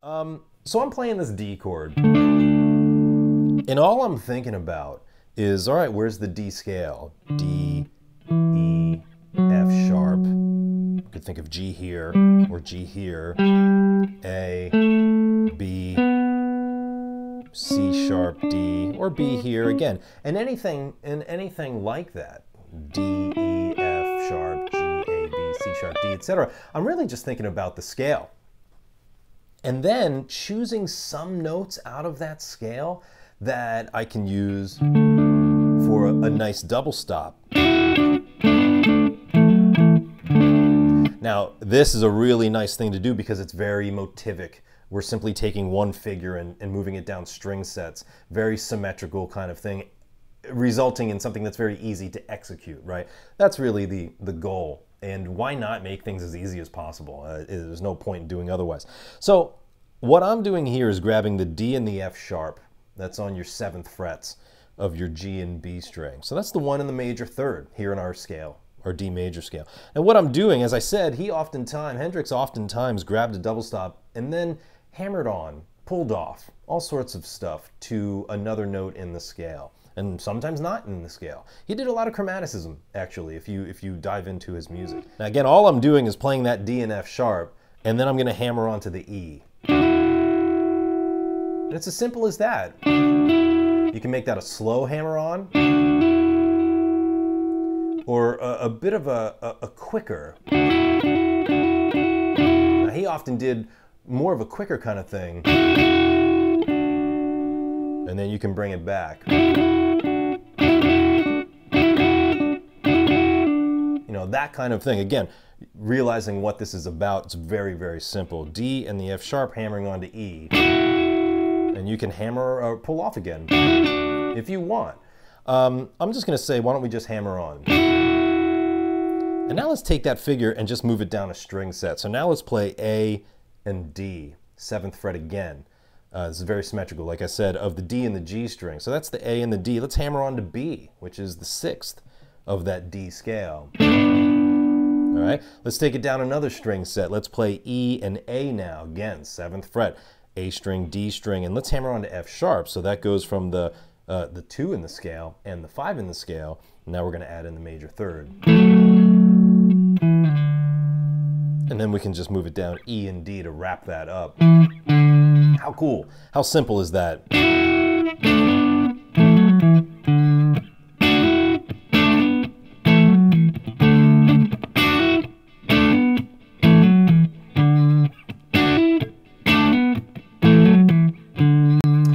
So I'm playing this D chord, and all I'm thinking about is, all right, where's the D scale? D, E, F sharp. You could think of G here, or G here, A, B, C sharp, D, or B here again, and anything like that. D, E, F sharp, G, A, B, C sharp, D, etc. I'm really just thinking about the scale. And then choosing some notes out of that scale that I can use for a nice double stop. Now, this is a really nice thing to do because it's very motivic. We're simply taking one figure and moving it down string sets. Very symmetrical kind of thing, resulting in something that's very easy to execute, right? That's really the goal. And why not make things as easy as possible? There's no point in doing otherwise. So what I'm doing here is grabbing the D and the F sharp. That's on your 7th frets of your G and B string. So that's the one in the major third here in our scale, our D major scale. And what I'm doing, as I said, Hendrix oftentimes grabbed a double stop and then hammered on, pulled off, all sorts of stuff to another note in the scale. And sometimes not in the scale. He did a lot of chromaticism, actually, if you dive into his music. Now again, all I'm doing is playing that D and F sharp, and then I'm gonna hammer onto the E. And it's as simple as that. You can make that a slow hammer on, or a bit of a quicker. Now he often did more of a quicker kind of thing, and then you can bring it back. That kind of thing. Again, realizing what this is about, it's very, very simple. D and the F sharp hammering onto E. And you can hammer or pull off again if you want. I'm just going to say, why don't we just hammer on? And now let's take that figure and just move it down a string set. So now let's play A and D, 7th fret again. This is very symmetrical, like I said, of the D and the G string. So that's the A and the D. Let's hammer on to B, which is the 6th of that D scale. All right, let's take it down another string set. Let's play E and A now. Again, 7th fret, A string, D string, and let's hammer on to F sharp. So that goes from the 2 in the scale and the 5 in the scale. Now we're going to add in the major third. And then we can just move it down E and D to wrap that up. How cool. How simple is that?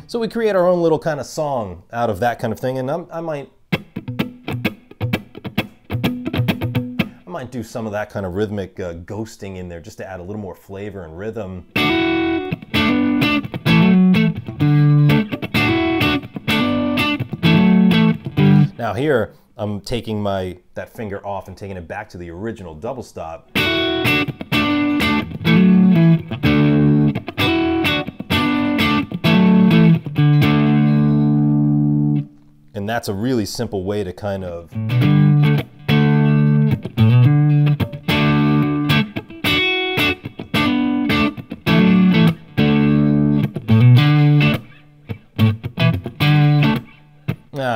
So we create our own little kind of song out of that kind of thing, and I might do some of that kind of rhythmic ghosting in there just to add a little more flavor and rhythm. Now here, I'm taking that finger off and taking it back to the original double stop. And that's a really simple way to kind of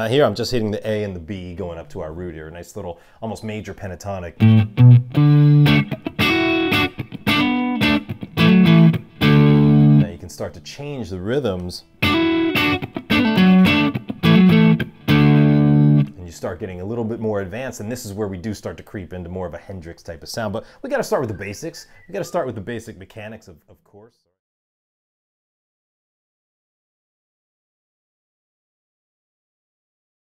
here I'm just hitting the A and the B going up to our root here. A nice little, almost major pentatonic. Now you can start to change the rhythms. And you start getting a little bit more advanced, and this is where we do start to creep into more of a Hendrix type of sound. But we got to start with the basics. We got to start with the basic mechanics, of course.